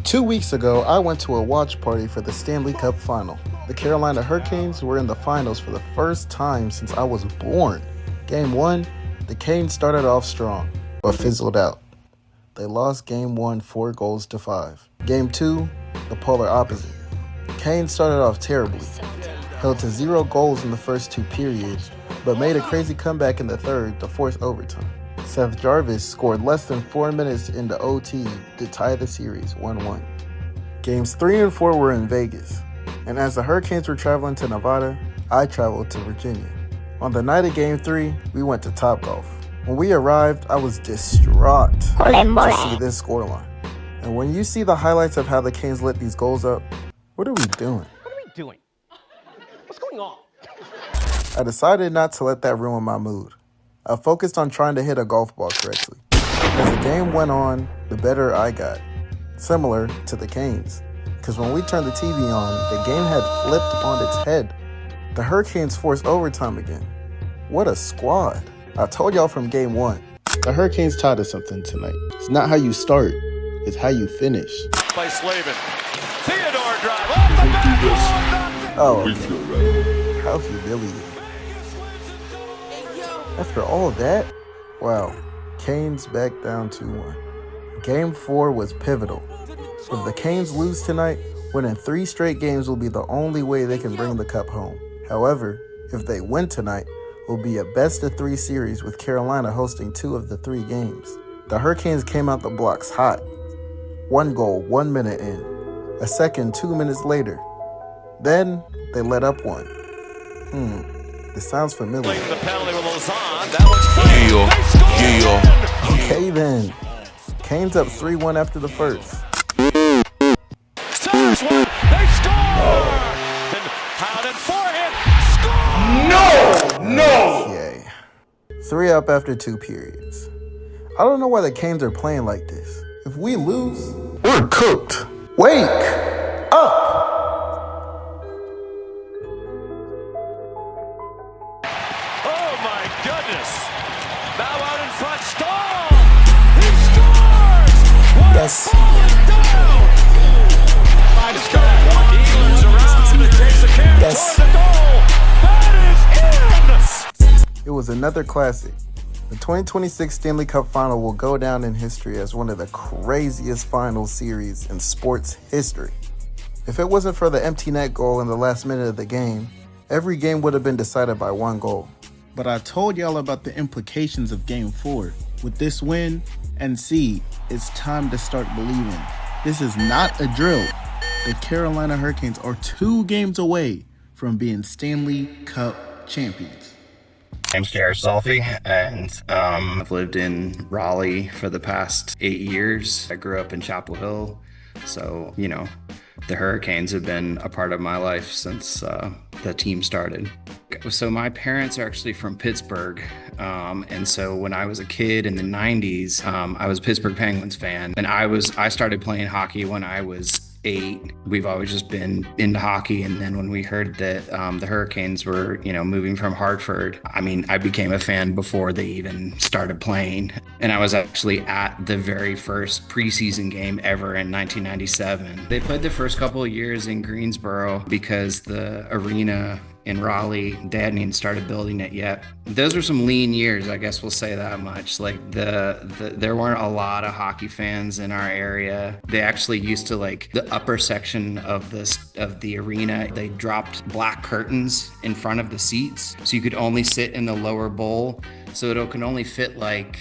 2 weeks ago, I went to a watch party for the Stanley Cup Final. The Carolina Hurricanes were in the finals for the first time since I was born. Game 1, the Canes started off strong, but fizzled out. They lost Game 1 4-5. Game 2, the polar opposite. Canes started off terribly, held to 0 goals in the first 2 periods, but made a crazy comeback in the third to force overtime. Seth Jarvis scored less than 4 minutes into OT to tie the series 1-1. Games 3 and 4 were in Vegas, and as the Hurricanes were traveling to Nevada, I traveled to Virginia. On the night of Game 3, we went to Topgolf. When we arrived, I was distraught to see this scoreline. And when you see the highlights of how the Canes lit these goals up, what are we doing? What's going on? I decided not to let that ruin my mood. I focused on trying to hit a golf ball correctly. As the game went on, the better I got. Similar to the Canes. Because when we turned the TV on, the game had flipped on its head. The Hurricanes forced overtime again. What a squad. I told y'all from Game 1. The Hurricanes taught us something tonight. It's not how you start, it's how you finish. By Slavin. Theodore drive off the back. Oh, okay. How humiliating. After all that, wow, Canes back down 2-1. Game 4 was pivotal. If the Canes lose tonight, winning 3 straight games will be the only way they can bring the cup home. However, if they win tonight, it will be a best-of-3 series with Carolina hosting 2 of the 3 games. The Hurricanes came out the blocks hot. 1 goal, 1 minute in. A second, 2 minutes later. Then, they let up 1. It sounds familiar. The penalty with Lausanne. That one's Okay then. Canes up 3-1 after the first. Stars one. They score. And Howden forehand. Score. No. Okay. 3 up after 2 periods. I don't know why the Canes are playing like this. If we lose, we're cooked. Wake up. Goodness. Now out in front, Stahl! He scores! Yes. Ehlers around and takes the carry toward the goal. That is in! It was another classic. The 2026 Stanley Cup Final will go down in history as one of the craziest final series in sports history. If it wasn't for the empty net goal in the last minute of the game, every game would have been decided by 1 goal. But I told y'all about the implications of Game 4. With this win and seed, it's time to start believing. This is not a drill. The Carolina Hurricanes are 2 games away from being Stanley Cup champions. name's Jared Solfi, and I've lived in Raleigh for the past 8 years. I grew up in Chapel Hill, so, the Hurricanes have been a part of my life since the team started. So my parents are actually from Pittsburgh, and so when I was a kid in the 90s, I was a Pittsburgh Penguins fan, and I started playing hockey when I was 8. We've always just been into hockey, and then when we heard that the Hurricanes were, moving from Hartford, I became a fan before they even started playing. And I was actually at the very first preseason game ever in 1997. They played the first couple of years in Greensboro because the arena in Raleigh, they hadn't even started building it yet. Those were some lean years, I guess we'll say that much. Like there weren't a lot of hockey fans in our area. They actually used to, like, the upper section of the arena, they dropped black curtains in front of the seats, so you could only sit in the lower bowl. So it could only fit like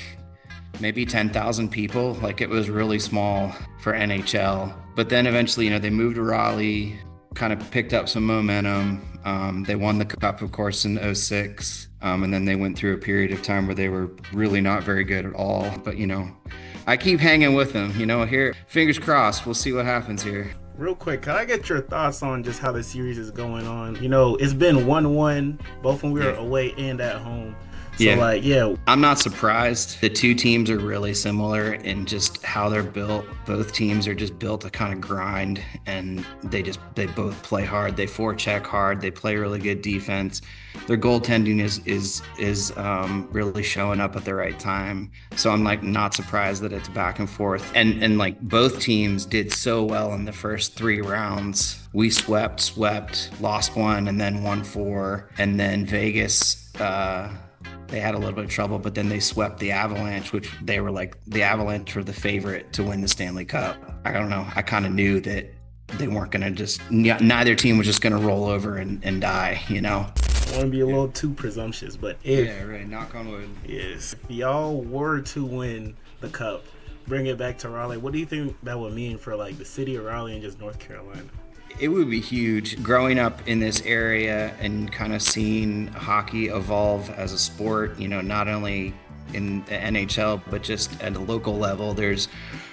maybe 10,000 people. Like, it was really small for NHL. But then eventually, they moved to Raleigh, kind of picked up some momentum. They won the cup, of course, in 2006. And then they went through a period of time where they were really not very good at all. But, I keep hanging with them, here, fingers crossed, we'll see what happens here. Real quick, can I get your thoughts on just how the series is going on? It's been 1-1, both when we were away and at home. So like, yeah, I'm not surprised. The two teams are really similar in just how they're built. Both teams are just built to kind of grind, and they both play hard. They forecheck hard. They play really good defense. Their goaltending is really showing up at the right time. So I'm like not surprised that it's back and forth. And like both teams did so well in the first 3 rounds. We swept, lost one, and then won 4. And then Vegas, they had a little bit of trouble, but then they swept the Avalanche, which they were like, the Avalanche were the favorite to win the Stanley Cup. I don't know. I kind of knew that they weren't going to neither team was just going to roll over and die, you know? I want to be a little too presumptuous, but if... Yeah, right. Knock on wood. Yes. If y'all were to win the Cup, bring it back to Raleigh, what do you think that would mean for like the city of Raleigh and just North Carolina? It would be huge. Growing up in this area and kind of seeing hockey evolve as a sport, you know, not only in the NHL, but just at a local level. There's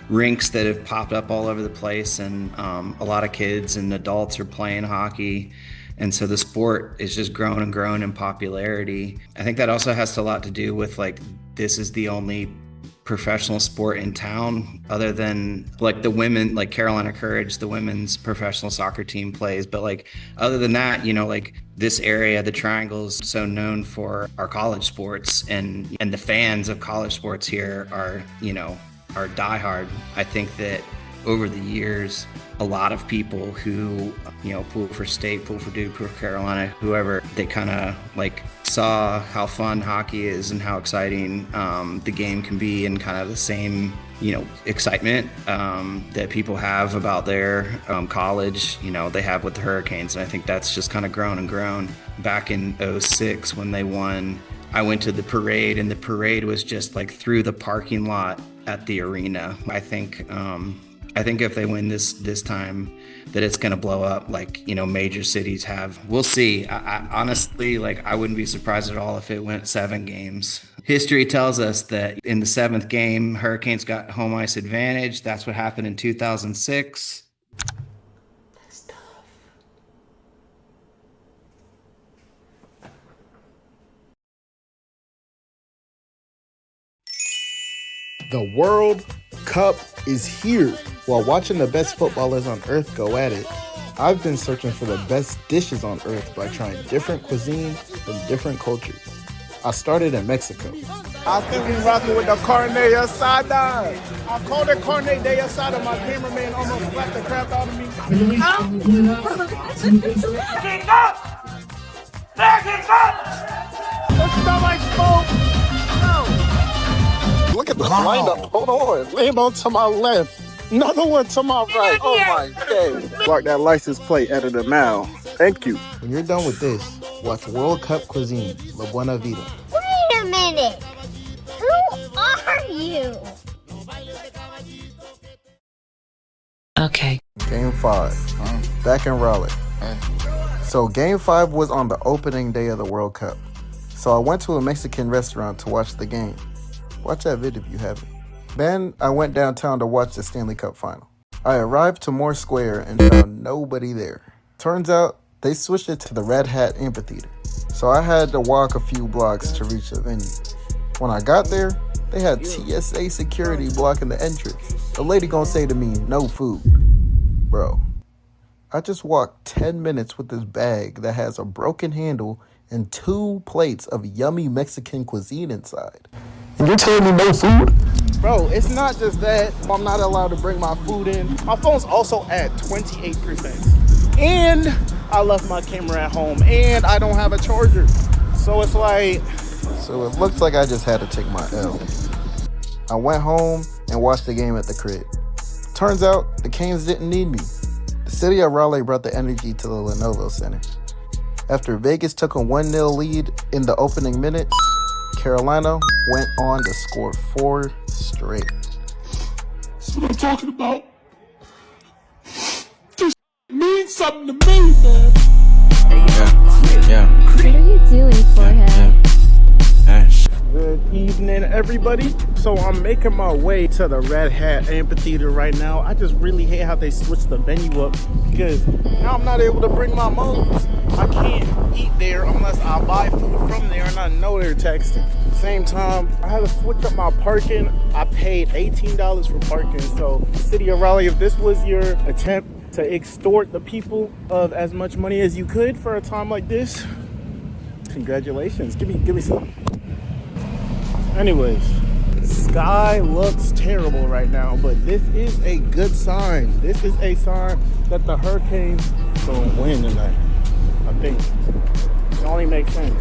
rinks that have popped up all over the place, and a lot of kids and adults are playing hockey. And so the sport is just grown and grown in popularity. I think that also has a lot to do with like, this is the only professional sport in town other than like the women, like Carolina Courage, the women's professional soccer team plays. But like, other than that, you know, like this area, the Triangle is so known for our college sports, and the fans of college sports here are, you know, are diehard. I think that over the years, a lot of people who, you know, pull for State, pull for Duke, pull for Carolina, whoever, they kind of like saw how fun hockey is and how exciting the game can be, and kind of the same, you know, excitement that people have about their college, you know, they have with the Hurricanes. And I think that's just kind of grown and grown. Back in '06 when they won, I went to the parade, and the parade was just like through the parking lot at the arena. I think if they win this time, that it's going to blow up like, you know, major cities have. We'll see. I honestly, like, I wouldn't be surprised at all if it went 7 games. History tells us that in the 7th game, Hurricanes got home ice advantage. That's what happened in 2006. That's tough. The World Cup is here. While watching the best footballers on earth go at it, I've been searching for the best dishes on earth by trying different cuisine from different cultures. I started in Mexico. I think we rocking with the carne asada. I called it carne de asada. My cameraman almost slapped the crap out of me. Let's smell like smoke. Look at the lineup. Hold on. Lambo to my left. Another one to my right. Oh my God. Mark that license plate editor now. Thank you. When you're done with this, watch World Cup Cuisine, La Buena Vida. Wait a minute. Who are you? Okay. Game 5. Back in Raleigh. So Game 5 was on the opening day of the World Cup. So I went to a Mexican restaurant to watch the game. Watch that vid if you haven't. Then I went downtown to watch the Stanley Cup final. I arrived to Moore Square and found nobody there. Turns out they switched it to the Red Hat Amphitheater. So I had to walk a few blocks to reach the venue. When I got there, they had TSA security blocking the entrance. The lady gonna say to me, no food. Bro, I just walked 10 minutes with this bag that has a broken handle and 2 plates of yummy Mexican cuisine inside. And you're telling me no food? Bro, it's not just that I'm not allowed to bring my food in. My phone's also at 28%. And I left my camera at home, and I don't have a charger. So it's like... So it looks like I just had to take my L. I went home and watched the game at the crib. Turns out the Canes didn't need me. The city of Raleigh brought the energy to the Lenovo Center. After Vegas took a 1-0 lead in the opening minutes, Carolina went on to score 4 straight. That's what I'm talking about. This means something to me, man. Yeah. What are you doing for him? Good evening, everybody. So I'm making my way to the Red Hat Amphitheater right now. I just really hate how they switched the venue up, because now I'm not able to bring my mugs. I can't eat there unless I buy food from there and I know they're texting. Same time, I had to switch up my parking. I paid $18 for parking. So, City of Raleigh, if this was your attempt to extort the people of as much money as you could for a time like this, congratulations. Give me some. Anyways, sky looks terrible right now, but this is a good sign. This is a sign that the Hurricanes don't win tonight. I think it only makes sense.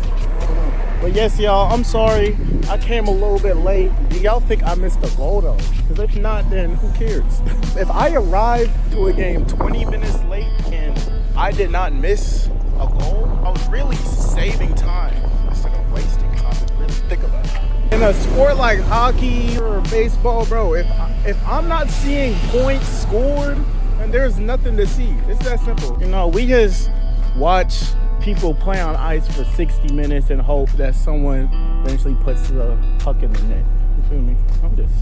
But yes, y'all, I'm sorry. I came a little bit late. Do y'all think I missed a goal though? Because if not, then who cares? If I arrived to a game 20 minutes late and I did not miss a goal, I was really saving time instead of wasting time. Really think about it. In a sport like hockey or baseball, bro, if I'm not seeing points scored, then there's nothing to see. It's that simple. You know, we just watch people play on ice for 60 minutes and hope that someone eventually puts the puck in the net. You feel me? I'm just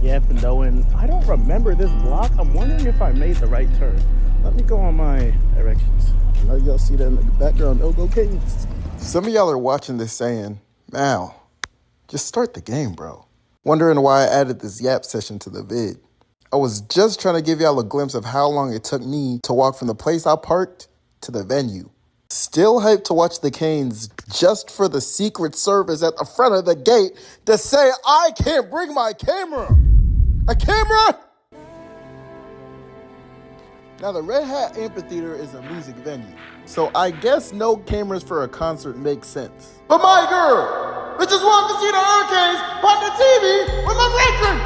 yapping though, and I don't remember this block. I'm wondering if I made the right turn. Let me go on my directions. I know y'all see that in the background. Oh, go Canes. Some of y'all are watching this saying, "Mal, just start the game, bro." Wondering why I added this yap session to the vid. I was just trying to give y'all a glimpse of how long it took me to walk from the place I parked to the venue. Still hyped to watch the Canes just for the Secret Service at the front of the gate to say I can't bring my camera. A camera? Now the Red Hat Amphitheater is a music venue, so I guess no cameras for a concert makes sense. But my girl, we just want to see the Hurricanes on the TV with my brethren.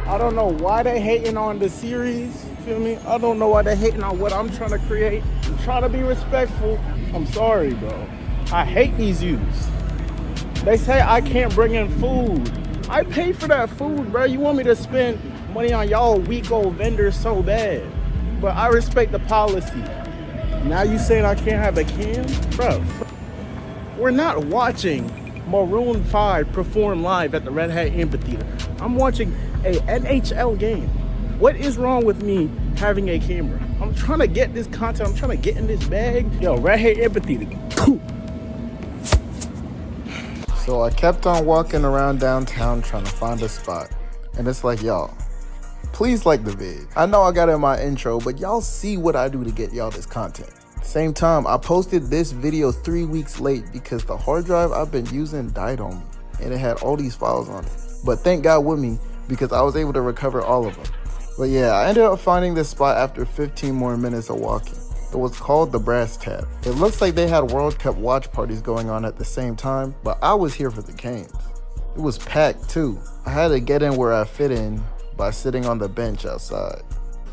I don't know why they hating on the series, feel me? I don't know why they hating on what I'm trying to create. I'm trying to be respectful. I'm sorry, bro. I hate these youths. They say I can't bring in food. I pay for that food, bro. You want me to spend money on y'all weak-old vendors so bad. But I respect the policy. Now you saying I can't have a cam? Bro, we're not watching Maroon 5 perform live at the Red Hat Amphitheater. I'm watching a NHL game. What is wrong with me having a camera? I'm trying to get this content. I'm trying to get in this bag. Yo, Red Hat Amphitheater. So I kept on walking around downtown trying to find a spot. And it's like, y'all, please like the vid. I know I got it in my intro, but y'all see what I do to get y'all this content. Same time, I posted this video 3 weeks late because the hard drive I've been using died on me. And it had all these files on it. But thank God with me because I was able to recover all of them. But yeah, I ended up finding this spot after 15 more minutes of walking. It was called the Brass Tab. It looks like they had World Cup watch parties going on at the same time, but I was here for the Canes. It was packed too. I had to get in where I fit in by sitting on the bench outside.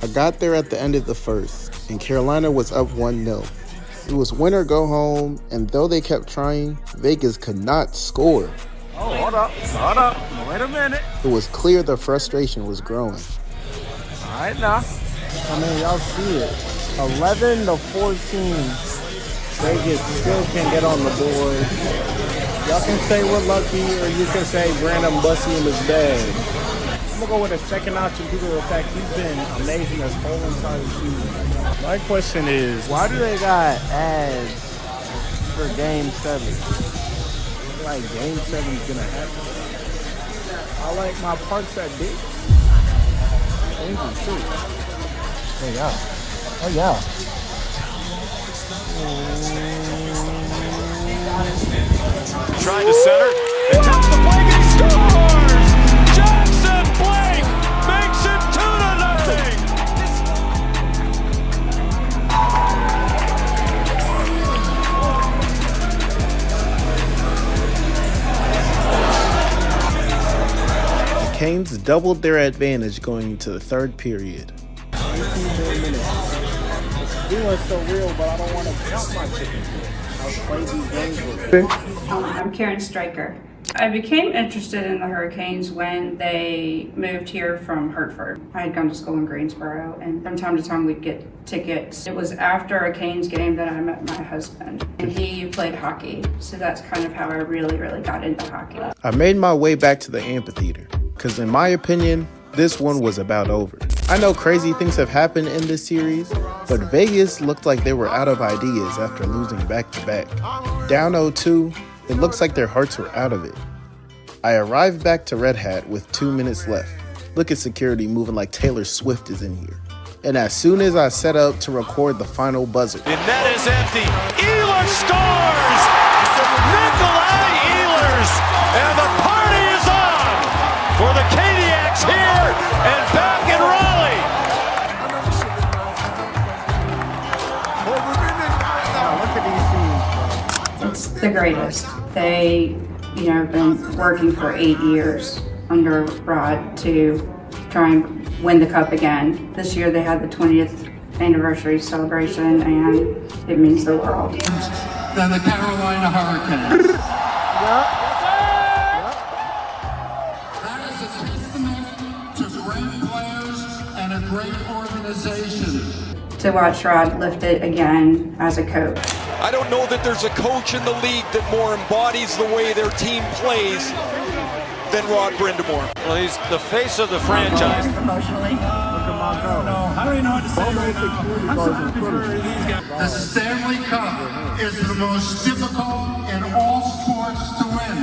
I got there at the end of the first, and Carolina was up 1-0. It was win or go home, and though they kept trying, Vegas could not score. Oh, hold up. Wait a minute. It was clear the frustration was growing. All right, now. I mean, y'all see it. 11-14. Vegas still can't get on the board. Y'all can say we're lucky, or you can say Brandon Bussey in his bag. I'm gonna go with a second option due to the fact he's been amazing this whole entire season. My question is, why do they got ads for Game 7? Like Game 7 is gonna happen. I like my parks at big. Oh yeah. Oh yeah. Trying to center. And taps the Blake and he scores! Jackson Blake makes it 2-0! The Canes doubled their advantage going into the third period. 18 more minutes. It's feeling so real, but I don't want to count my chickens. I'll play these games with it. I'm Karen Stryker. I became interested in the Hurricanes when they moved here from Hertford. I had gone to school in Greensboro, and from time to time we'd get tickets. It was after a Canes game that I met my husband, and he played hockey. So that's kind of how I really got into hockey. I made my way back to the amphitheater, because in my opinion, this one was about over. I know crazy things have happened in this series, but Vegas looked like they were out of ideas after losing back-to-back. Down 0-2, it looks like their hearts were out of it. I arrived back to Red Hat with 2 minutes left. Look at security moving like Taylor Swift is in here. And as soon as I set up to record the final buzzer, The net is empty. Ehlers scores! Nikolai Ehlers! And the party is on for the Kadiaks here and back in Raleigh. It's the greatest. They, have been working for 8 years under Rod to try and win the cup again. This year they had the 20th anniversary celebration, and it means the world. Than the Carolina Hurricanes. That is a testament to great players and a great organization. To watch Rod lift it again as a coach. I don't know that there's a coach in the league that more embodies the way their team plays than Rod Brindamore. Well, he's the face of the franchise. Emotionally. The Stanley Cup is the most difficult in all sports to win.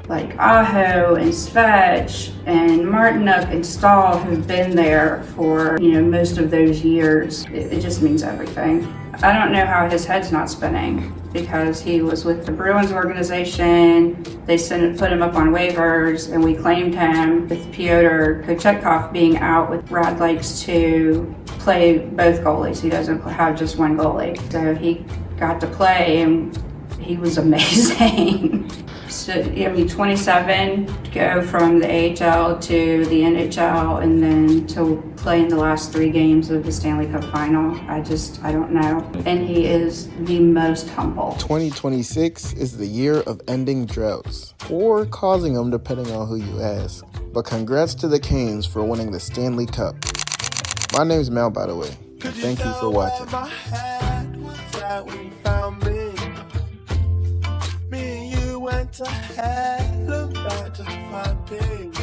Like Aho and Svetch and Martinuk and Stahl who've been there for, most of those years. It just means everything. I don't know how his head's not spinning because he was with the Bruins organization. They put him up on waivers and we claimed him. With Pyotr Kochetkov being out, with Rod likes to play both goalies. He doesn't have just one goalie. So he got to play and he was amazing. So, 27 to go from the AHL to the NHL and then to play in the last 3 games of the Stanley Cup final. I don't know. And he is the most humble. 2026 is the year of ending droughts, or causing them depending on who you ask. But congrats to the Canes for winning the Stanley Cup. My name's Mel, by the way, and thank you for watching. To hell about just 5 pigs.